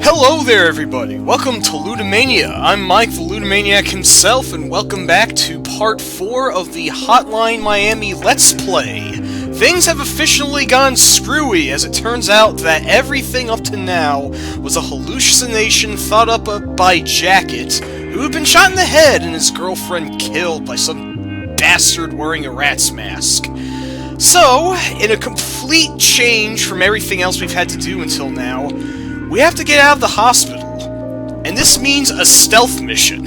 Hello there, everybody! Welcome to Ludumania. I'm Mike, the Ludumaniac himself, and welcome back to Part 4 of the Hotline Miami Let's Play. Things have officially gone screwy, as it turns out that everything up to now was a hallucination thought up by Jacket, who had been shot in the head and his girlfriend killed by some bastard wearing a rat's mask. So, in a complete change from everything else we've had to do until now, we have to get out of the hospital, and this means a stealth mission.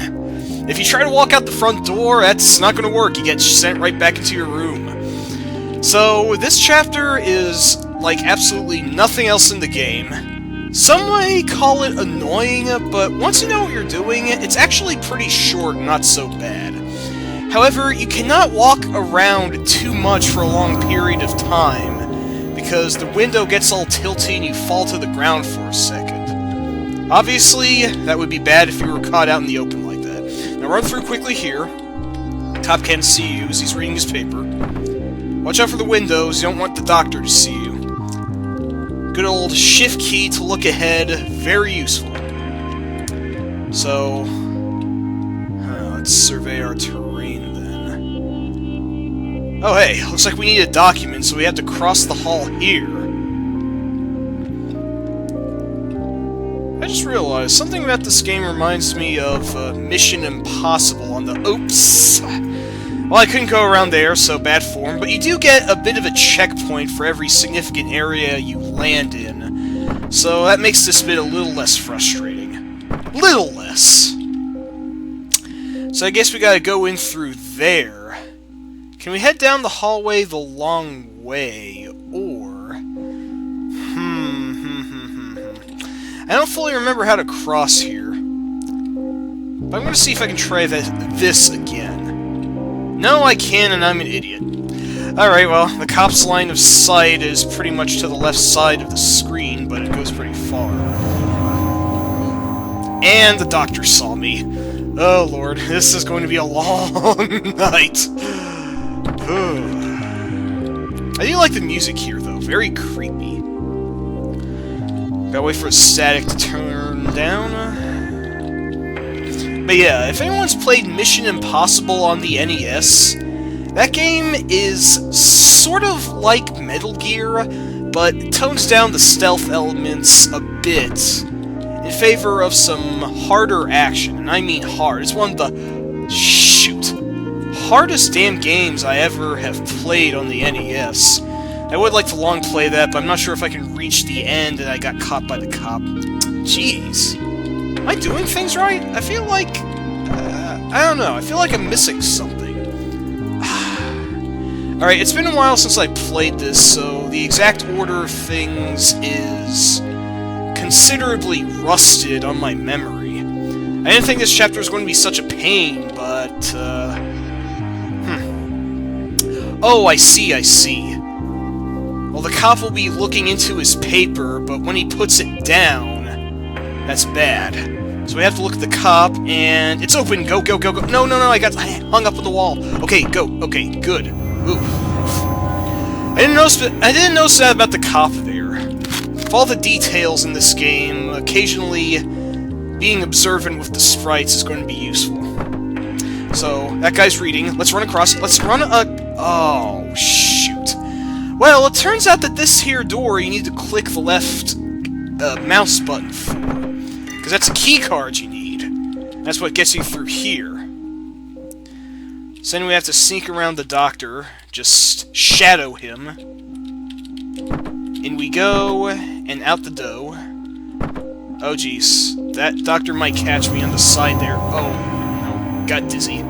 If you try to walk out the front door, that's not going to work. You get sent right back into your room. So, this chapter is like absolutely nothing else in the game. Some may call it annoying, but once you know what you're doing, it's actually pretty short and not so bad. However, you cannot walk around too much for a long period of time, because the window gets all tilty and you fall to the ground for a second. Obviously, that would be bad if you were caught out in the open like that. Now run through quickly here. Cop can't see you as he's reading his paper. Watch out for the windows, you don't want the doctor to see you. Good old shift key to look ahead, very useful. So, let's survey our terrain then. Oh hey, looks like we need a document, so we have to cross the hall here. I just realized, something about this game reminds me of Mission Impossible on the... Oops! Well, I couldn't go around there, so bad form, but you do get a bit of a checkpoint for every significant area you land in. So that makes this bit a little less frustrating. Little less! So I guess we gotta go in through there. Can we head down the hallway the long way, or... I don't fully remember how to cross here. But I'm gonna see if I can try this again. No, I can, and I'm an idiot. Alright, well, the cop's line of sight is pretty much to the left side of the screen, but it goes pretty far. And the doctor saw me. Oh lord, this is going to be a long night. I do like the music here, though. Very creepy. Gotta wait for a static to turn down. But yeah, if anyone's played Mission Impossible on the NES, that game is sort of like Metal Gear, but tones down the stealth elements a bit in favor of some harder action. And I mean hard. It's one of the... hardest damn games I ever have played on the NES. I would like to long play that, but I'm not sure if I can reach the end and I got caught by the cop. Jeez. Am I doing things right? I feel like... I don't know. I feel like I'm missing something. Alright, it's been a while since I played this, so the exact order of things is considerably rusted on my memory. I didn't think this chapter was going to be such a pain, but... Oh, I see. Well, the cop will be looking into his paper, but when he puts it down, that's bad. So we have to look at the cop, and it's open. Go. No, I hung up on the wall. Okay, go. Okay, good. Oof. I didn't notice that about the cop there. Of all the details in this game, occasionally being observant with the sprites is going to be useful. So, that guy's reading. Let's run across. Let's run oh, shoot. Well, it turns out that this here door you need to click the left mouse button for. Because that's a key card you need. That's what gets you through here. So then we have to sneak around the doctor. Just shadow him. In we go, and out the door. Oh, jeez. That doctor might catch me on the side there. Oh, no. Got dizzy.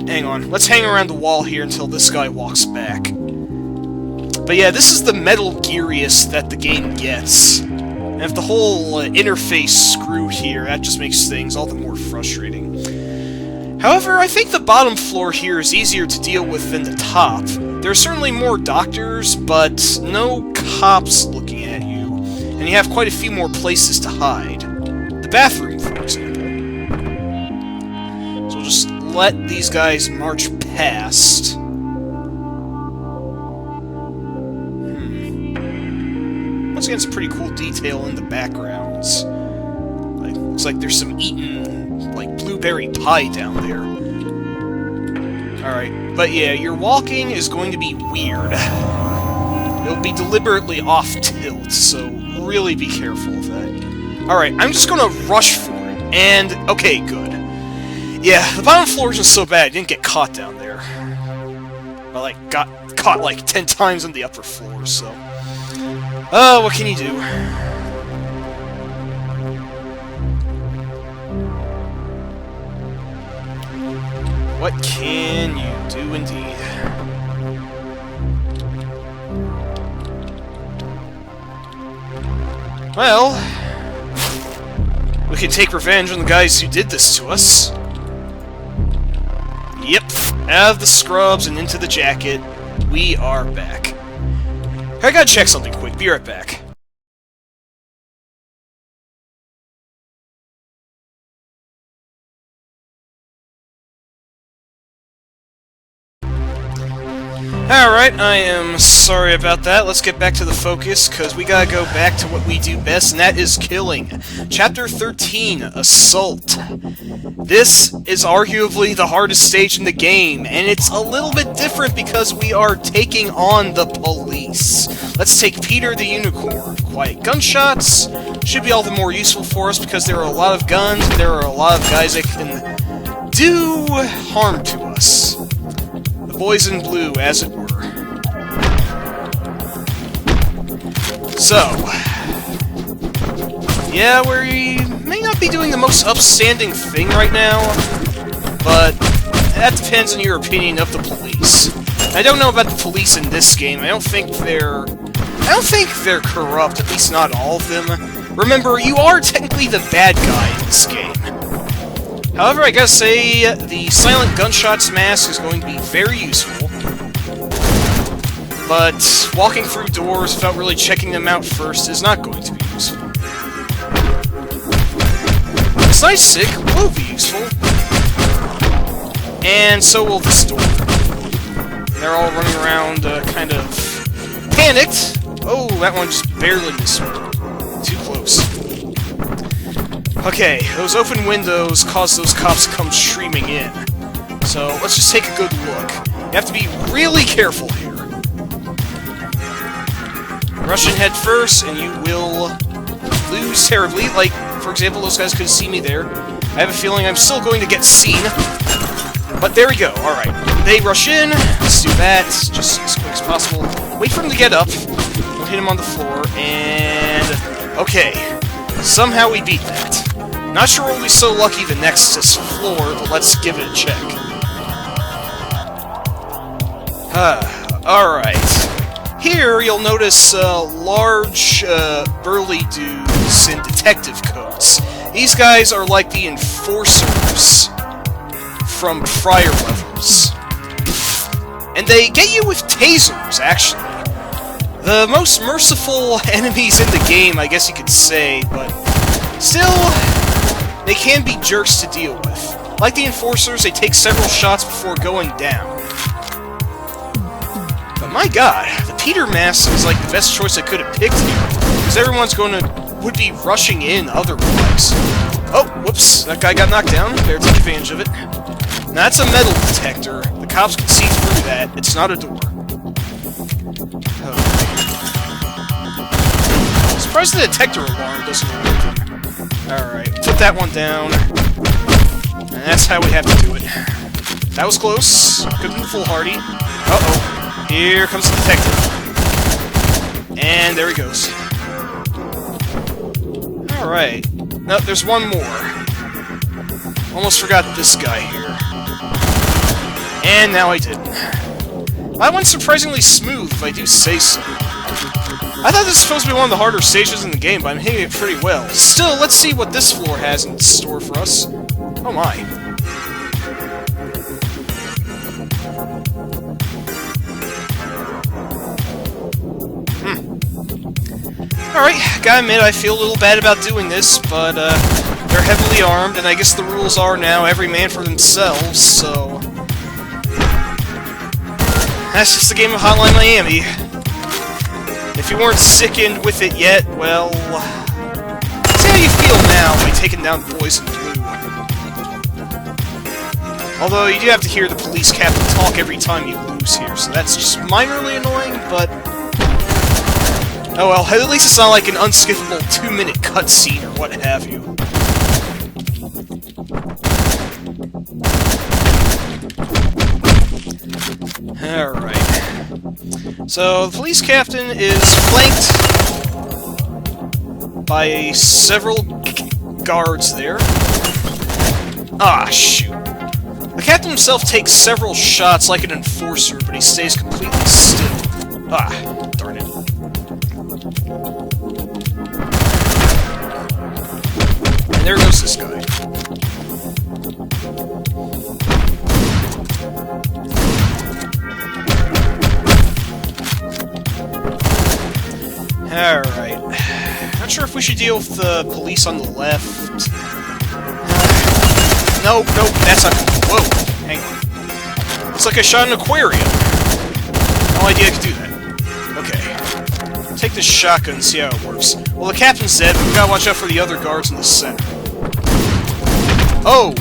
Hang on. Let's hang around the wall here until this guy walks back. But yeah, this is the Metal Geariest that the game gets. And if the whole interface screwed here, that just makes things all the more frustrating. However, I think the bottom floor here is easier to deal with than the top. There are certainly more doctors, but no cops looking at you. And you have quite a few more places to hide. The bathroom, for example. So we'll just let these guys march past. Once again, some pretty cool detail in the backgrounds. Like, looks like there's some eaten, like, blueberry pie down there. Alright, but yeah, your walking is going to be weird. It'll be deliberately off-tilt, so really be careful of that. Alright, I'm just gonna rush for it, and... okay, good. Yeah, the bottom floor is just so bad I didn't get caught down there. I, like, got caught, like, 10 times on the upper floor, so... oh, what can you do? What can you do, indeed? Well... we can take revenge on the guys who did this to us. Yep, out of the scrubs and into the jacket, we are back. I gotta check something quick, be right back. Alright, I am sorry about that. Let's get back to the focus, because we gotta go back to what we do best, and that is killing. Chapter 13, Assault. This is arguably the hardest stage in the game, and it's a little bit different because we are taking on the police. Let's take Peter the Unicorn. Quiet gunshots should be all the more useful for us because there are a lot of guns, and there are a lot of guys that can do harm to us. The boys in blue, as it were. So, yeah, we may not be doing the most upstanding thing right now, but that depends on your opinion of the police. I don't know about the police in this game. I don't think they're corrupt, at least not all of them. Remember, you are technically the bad guy in this game. However, I gotta say, the silent gunshots mask is going to be very useful. But walking through doors without really checking them out first is not going to be useful. This nice stick will be useful. And so will this door. They're all running around, kind of panicked. Oh, that one just barely missed me. Too close. Okay, those open windows cause those cops to come streaming in. So, let's just take a good look. You have to be really careful here. Rush in head first, and you will lose terribly. Like, for example, those guys couldn't see me there. I have a feeling I'm still going to get seen. But there we go, alright. They rush in, let's do that, just as quick as possible. Wait for him to get up. Don't hit him on the floor, and... okay. Somehow we beat that. Not sure we'll be so lucky the next floor, but let's give it a check. Alright. Here, you'll notice large, burly dudes in detective coats. These guys are like the enforcers from prior levels. And they get you with tasers, actually. The most merciful enemies in the game, I guess you could say, but still, they can be jerks to deal with. Like the enforcers, they take several shots before going down. But my god, the Peter mask is like the best choice I could have picked here, because everyone's would be rushing in otherwise. Oh, whoops, that guy got knocked down. Better take advantage of it. Now, that's a metal detector. The cops can see through that. It's not a door. I'm surprised the detector alarm doesn't work. Alright, put that one down. And that's how we have to do it. That was close. Couldn't be foolhardy. Uh-oh. Here comes the detective. And there he goes. Alright. No, there's one more. Almost forgot this guy here. And now I didn't. That went surprisingly smooth, if I do say so. I thought this was supposed to be one of the harder stages in the game, but I'm hitting it pretty well. Still, let's see what this floor has in store for us. Oh my. Alright, gotta admit, I feel a little bad about doing this, but, they're heavily armed, and I guess the rules are now every man for themselves, so... that's just the game of Hotline Miami. If you weren't sickened with it yet, well... see how you feel now by taking down the boys in blue. Although, you do have to hear the police captain talk every time you lose here, so that's just minorly annoying, but... oh well, at least it's not like an unskippable 2-minute cutscene or what have you. Alright. So, the police captain is flanked by several guards there. Ah, shoot. The captain himself takes several shots like an enforcer, but he stays completely still. Ah, darn it. And there goes this guy. Alright. Not sure if we should deal with the police on the left. Nope, that's not... whoa, hang on. Looks like I shot an aquarium. No idea I could do that. Okay. Take this shotgun and see how it works. Well, the captain's dead, but we gotta watch out for the other guards in the center. Oh!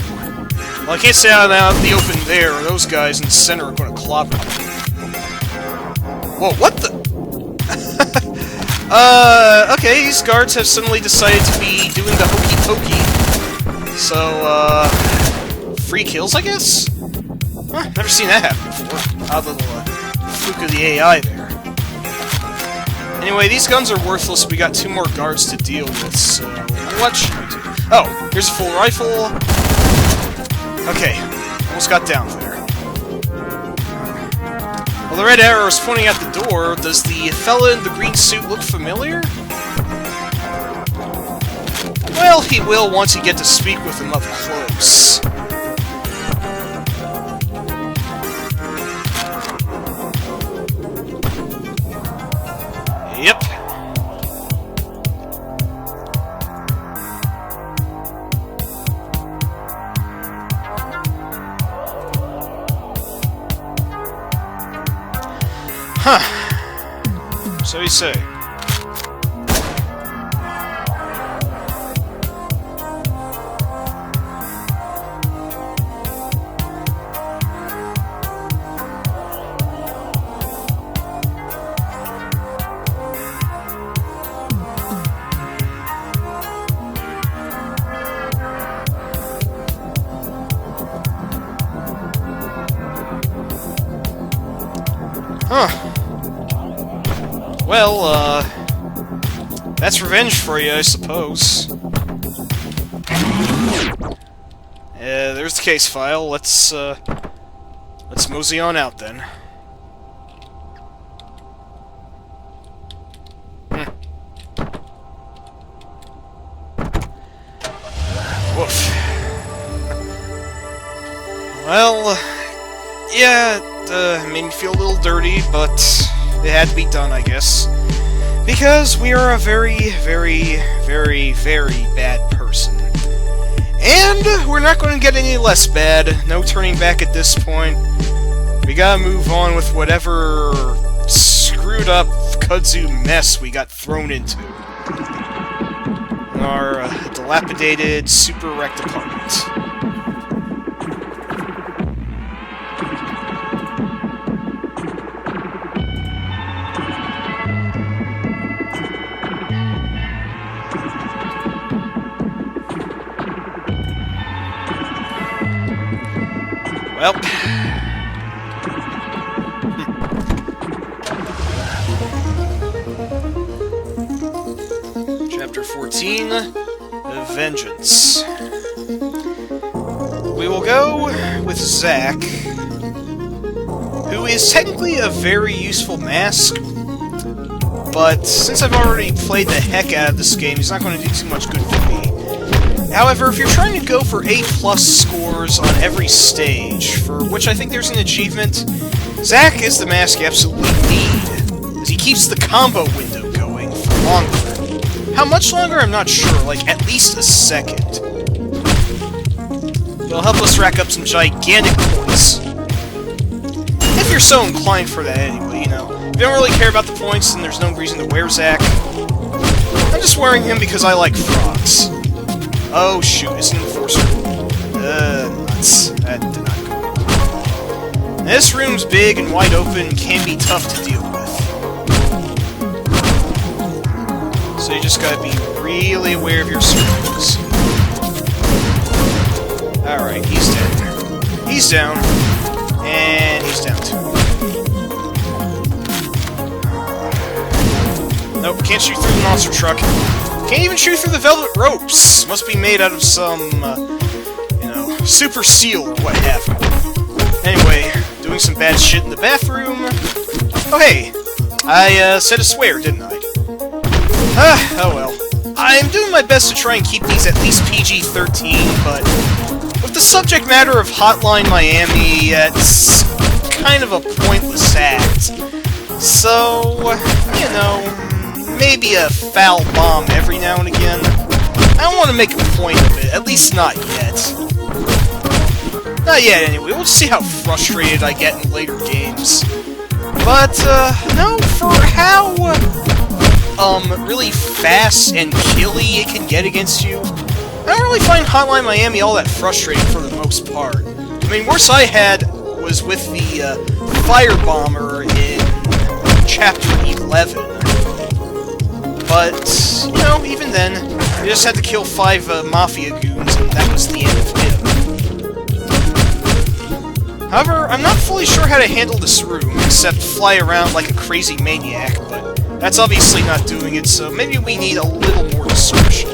Well, I can't stay out in the open there, or those guys in the center are gonna clobber me. Whoa, what the... okay, these guards have suddenly decided to be doing the hokey pokey. So, free kills, I guess? Huh, never seen that happen before. Odd little, fluke of the AI there. Anyway, these guns are worthless, we got 2 more guards to deal with, so... what should we do? Oh, here's a full rifle. Okay, almost got down there. Well, the red arrow is pointing at the door. Does the fella in the green suit look familiar? Well, he will once you get to speak with him up close. Yep. Huh. So you say. Huh. Well, that's revenge for you, I suppose. There's the case file. Let's mosey on out then. Woof. Well, yeah, it made me feel a little dirty, but it had to be done, I guess. Because we are a very, very, very, very bad person. And we're not going to get any less bad. No turning back at this point. We gotta move on with whatever screwed up kudzu mess we got thrown into. In our dilapidated, super wrecked apartment. Well, Chapter 14, Vengeance. We will go with Zack, who is technically a very useful mask, but since I've already played the heck out of this game, he's not going to do too much good for me. However, if you're trying to go for A+ scores on every stage, for which I think there's an achievement, Zack is the mask you absolutely need, as he keeps the combo window going for longer. How much longer, I'm not sure, like at least a second. It'll help us rack up some gigantic points. If you're so inclined for that anyway, you know. If you don't really care about the points, then there's no reason to wear Zack. I'm just wearing him because I like frogs. Oh shoot, it's an enforcer. Nuts. That did not go well. This room's big and wide open and can be tough to deal with. So you just gotta be really aware of your surroundings. Alright, he's dead. He's down. And he's down too. Nope, can't shoot through the monster truck. Can't even shoot through the velvet ropes. Must be made out of some, you know, super seal or what have you. Anyway, doing some bad shit in the bathroom. Oh hey, I said a swear, didn't I? Oh well. I'm doing my best to try and keep these at least PG-13, but with the subject matter of Hotline Miami, it's kind of a pointless act. So, you know, maybe a foul bomb every now and again. I don't want to make a point of it, at least not yet. Not yet, anyway. We'll see how frustrated I get in later games. But, no, for how, really fast and killy it can get against you, I don't really find Hotline Miami all that frustrating for the most part. I mean, worst I had was with the, Firebomber in Chapter 11. But, you know, even then, you just had to kill 5 Mafia goons, and that was the end of him. However, I'm not fully sure how to handle this room, except fly around like a crazy maniac, but that's obviously not doing it, so maybe we need a little more discretion.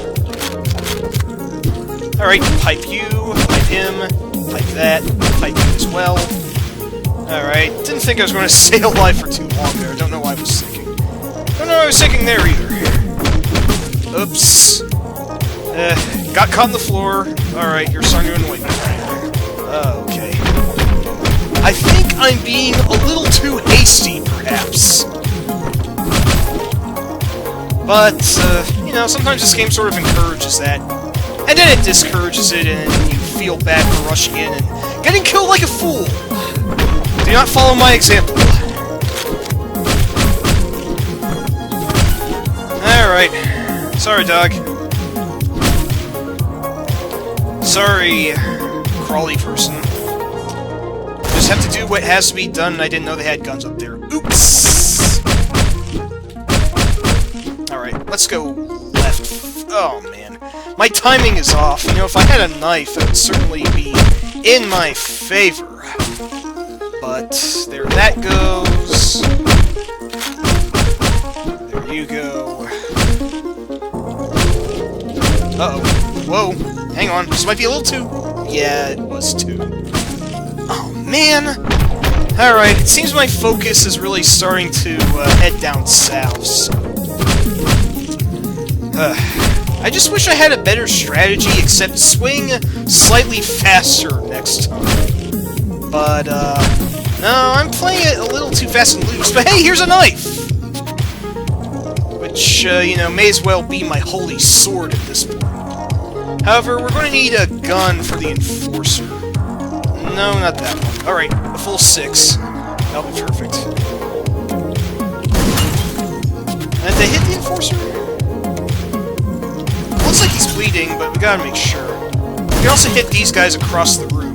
Alright, pipe you, pipe him, pipe that, pipe you as well. Alright, didn't think I was going to stay alive for too long there, don't know why I was thinking. Don't know what I was thinking there either. Oops. Got caught on the floor. Alright, you're starting to annoy me. Okay. I think I'm being a little too hasty, perhaps. But, you know, sometimes this game sort of encourages that. And then it discourages it, and you feel bad for rushing in and getting killed like a fool. Do not follow my example. Alright. Sorry, dog. Sorry, crawly person. Just have to do what has to be done, and I didn't know they had guns up there. Oops! Alright, let's go left. Oh, man. My timing is off. You know, if I had a knife, that would certainly be in my favor. But there that goes. There you go. Uh-oh. Whoa. Hang on. This might be a little too... Yeah, it was too. Oh, man. Alright, it seems my focus is really starting to head down south, so... I just wish I had a better strategy, except swing slightly faster next time. But, no, I'm playing it a little too fast and loose. But hey, here's a knife! Which, you know, may as well be my holy sword at this point. However, we're going to need a gun for the Enforcer. No, not that one. Alright, a full 6. That'll be perfect. And they hit the Enforcer? Looks like he's bleeding, but we gotta make sure. We can also hit these guys across the room.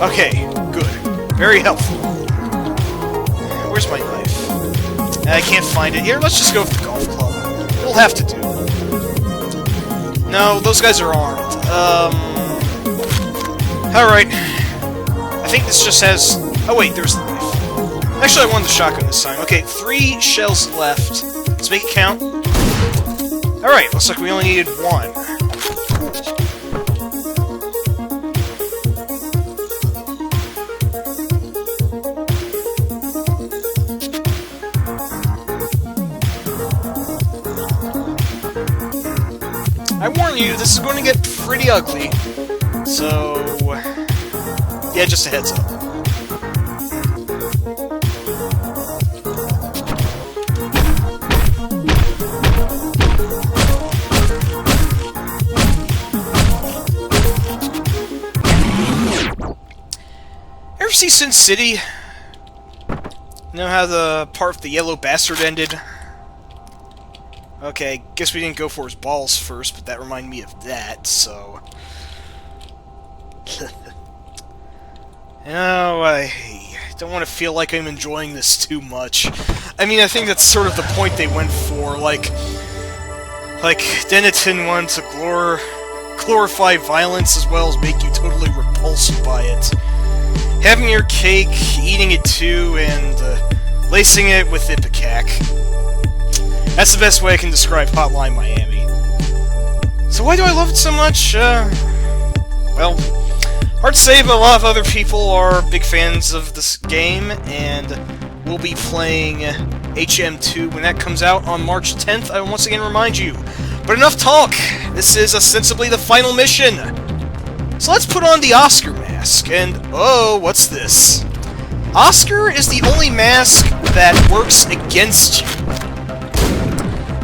Okay, good. Very helpful. Where's my knife? I can't find it. Here, let's just go with the golf club. It'll have to do. No, those guys are armed. Alright. I think this just has... Oh wait, there's the knife. Actually, I won the shotgun this time. Okay, 3 shells left. Let's make it count. Alright, looks like we only needed 1. I warn you, this is going to get pretty ugly. So... yeah, just a heads up. Ever see Sin City? You know how the part of the yellow bastard ended? Okay, guess we didn't go for his balls first, but that reminded me of that, so... Oh, I don't want to feel like I'm enjoying this too much. I mean, I think that's sort of the point they went for, like Denethor wanted to glorify violence as well as make you totally repulsed by it. Having your cake, eating it too, and lacing it with Ipecac. That's the best way I can describe Hotline Miami. So why do I love it so much? Well, hard to say, but a lot of other people are big fans of this game, and we'll be playing HM2 when that comes out on March 10th, I will once again remind you. But enough talk! This is ostensibly the final mission! So let's put on the Oscar mask, and oh, what's this? Oscar is the only mask that works against you.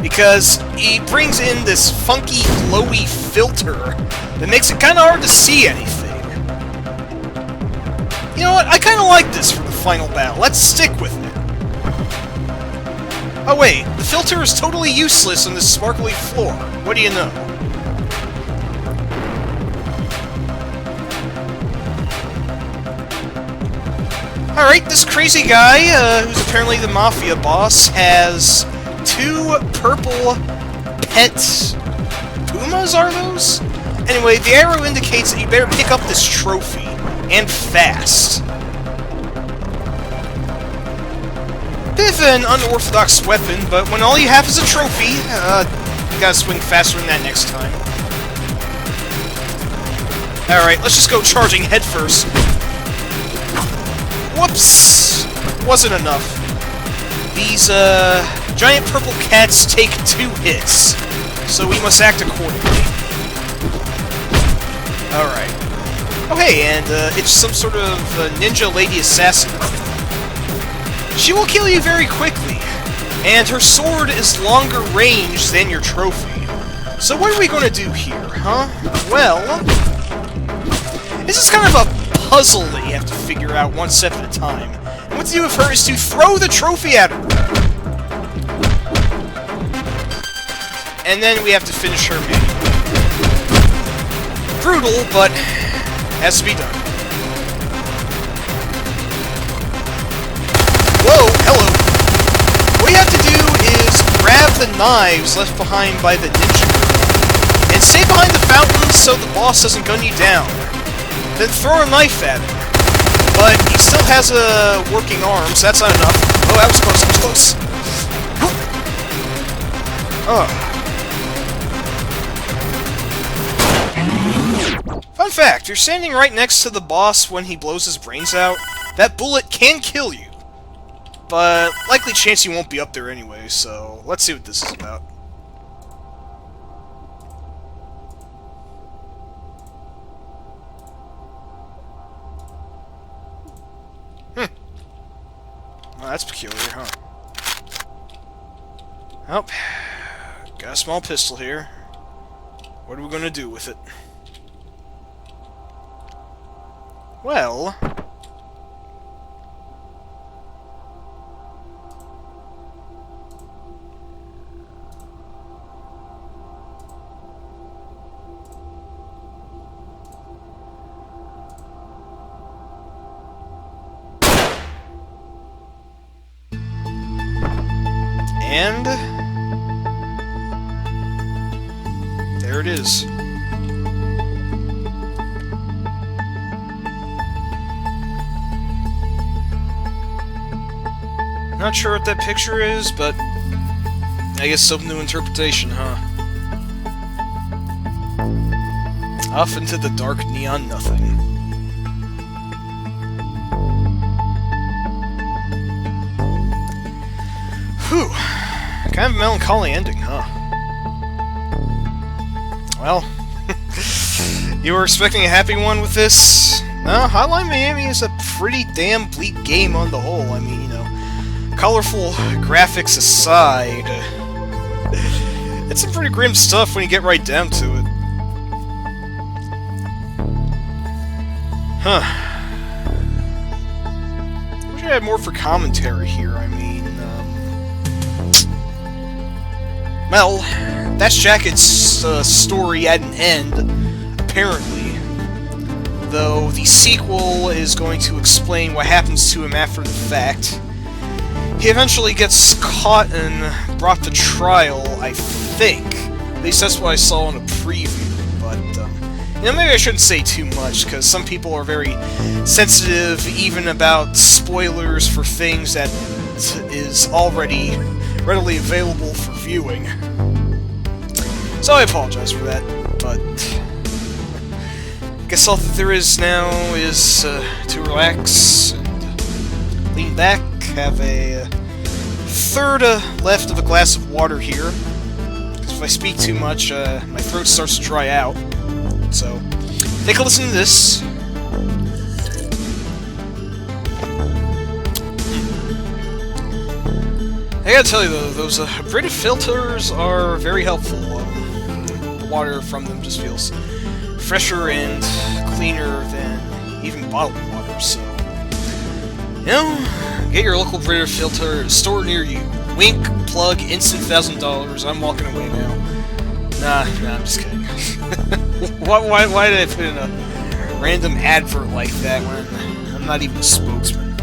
Because he brings in this funky, glowy filter that makes it kind of hard to see anything. You know what? I kind of like this for the final battle. Let's stick with it. Oh wait, the filter is totally useless on this sparkly floor. What do you know? Alright, this crazy guy, who's apparently the mafia boss, has 2 purple pet pumas, are those? Anyway, the arrow indicates that you better pick up this trophy, and fast. Bit of an unorthodox weapon, but when all you have is a trophy, you gotta swing faster than that next time. Alright, let's just go charging headfirst. Whoops! Wasn't enough. These, giant purple cats take 2 hits, so we must act accordingly. Alright. Oh hey, and it's some sort of ninja lady assassin. She will kill you very quickly, and her sword is longer range than your trophy. So what are we going to do here, huh? Well, this is kind of a puzzle that you have to figure out one step at a time. And what to do with her is to throw the trophy at her. And then we have to finish her manually. Brutal, but has to be done. Whoa, hello. What you have to do is grab the knives left behind by the ninja girl, and stay behind the fountain so the boss doesn't gun you down. Then throw a knife at him. But he still has a working arm, so that's not enough. Oh, that was close, that was close. Oh. Fun fact, you're standing right next to the boss when he blows his brains out. That bullet can kill you. But likely chance you won't be up there anyway, so let's see what this is about. Well, that's peculiar, huh? Oh, got a small pistol here. What are we gonna do with it? Well... And... there it is. Not sure what that picture is, but I guess some new interpretation, huh? Off into the dark neon nothing. Whew. Kind of a melancholy ending, huh? Well, you were expecting a happy one with this? No, Hotline Miami is a pretty damn bleak game on the whole. I mean, you know, colorful graphics aside, it's some pretty grim stuff when you get right down to it. Huh. Wish I add more for commentary here. I mean, well, that's Jacket's story at an end, apparently. Though the sequel is going to explain what happens to him after the fact. He eventually gets caught and brought to trial, I think. At least that's what I saw in a preview, but, you know, maybe I shouldn't say too much, because some people are very sensitive even about spoilers for things that is already readily available for viewing. So I apologize for that, but I guess all that there is now is to relax and lean back, have a third left of a glass of water here. Because if I speak too much, my throat starts to dry out. So, take a listen to this. I gotta tell you though, those Brita filters are very helpful. The water from them just feels fresher and cleaner than even bottled water, so... You know, get your local Brita filter at a store near you. Wink, plug, instant $1,000. I'm walking away now. Nah, I'm just kidding. why did I put in a random advert like that when I'm not even a spokesman?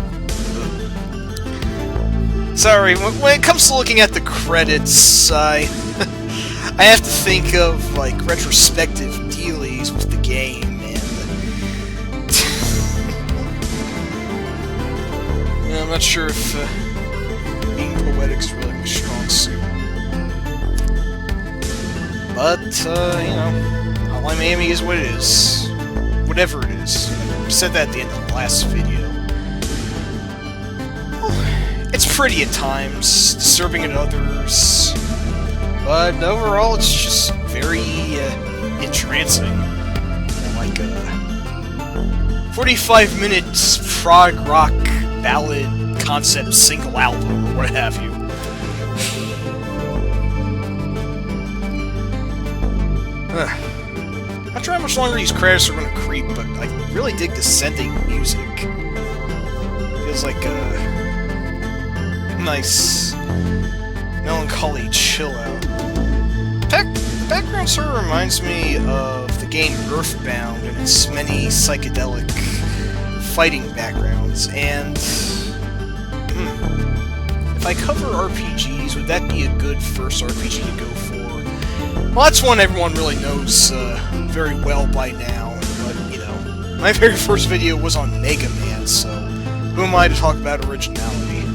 Sorry, when it comes to looking at the credits, I have to think of, like, retrospective dealies with the game, and... yeah, I'm not sure if being poetic is really my strong suit. But, you know, Hotline Miami is what it is. Whatever it is. I said that at the end of the last video. Well, it's pretty at times, disturbing at others, but overall it's just very entrancing. You know, like a 45 minutes prog rock ballad concept single album or what have you. Not sure how much longer these credits are going to creep, but I really dig descending music. Feels like a nice, melancholy chill out. Background sort of reminds me of the game Earthbound and its many psychedelic fighting backgrounds, and if I cover RPGs, would that be a good first RPG to go for? Well, that's one everyone really knows very well by now, but, you know, my very first video was on Mega Man, so who am I to talk about originality?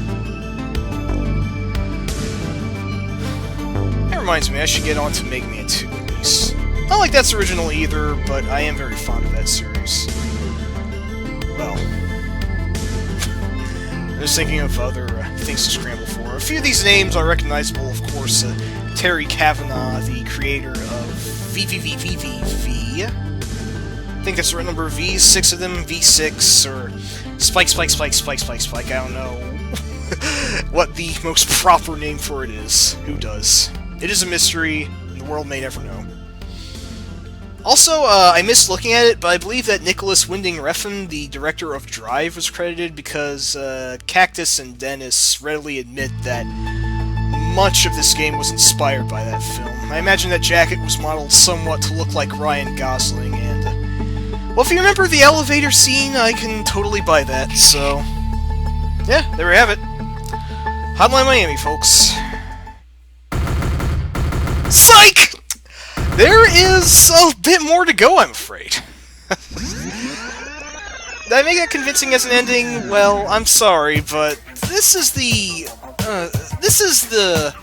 That reminds me, I should get on to Mega Man 2 at least. Not like that's original either, but I am very fond of that series. Well, I'm just thinking of other things to scramble for. A few of these names are recognizable, of course. Terry Kavanagh, the creator of VVVVVV. I think that's the right number of V's, 6 of them, V6, or Spike, I don't know what the most proper name for it is. Who does? It is a mystery, and the world may never know. Also, I missed looking at it, but I believe that Nicholas Winding Refn, the director of Drive, was credited because Cactus and Dennis readily admit that much of this game was inspired by that film. I imagine that jacket was modeled somewhat to look like Ryan Gosling, and, well, if you remember the elevator scene, I can totally buy that, so... yeah, there we have it. Hotline Miami, folks. Psych! There is a bit more to go, I'm afraid. Did I make that convincing as an ending? Well, I'm sorry, but this is the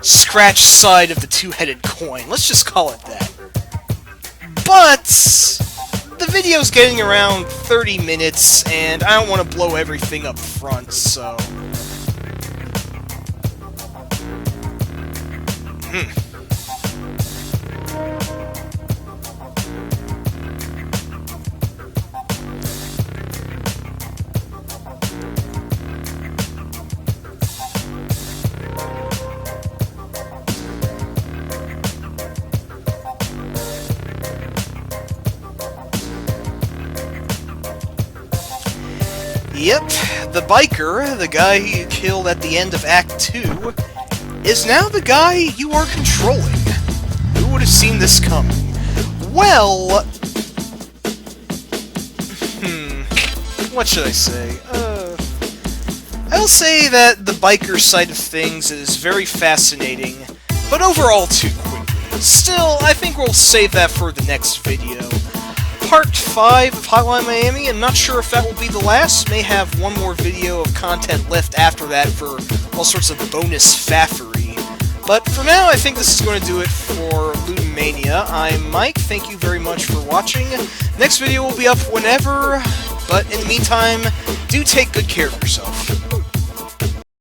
scratch side of the two-headed coin. Let's just call it that. But the video's getting around 30 minutes, and I don't want to blow everything up front, so... Yep, the biker, the guy you killed at the end of Act 2, is now the guy you are controlling. Who would have seen this coming? Well... what should I say? I'll say that the biker side of things is very fascinating, but overall too quickly. Still, I think we'll save that for the next video. Part 5 of Hotline Miami, I'm not sure if that will be the last. May have one more video of content left after that for all sorts of bonus faffery. But for now, I think this is going to do it for Ludumania. I'm Mike, thank you very much for watching. Next video will be up whenever, but in the meantime, do take good care of yourself.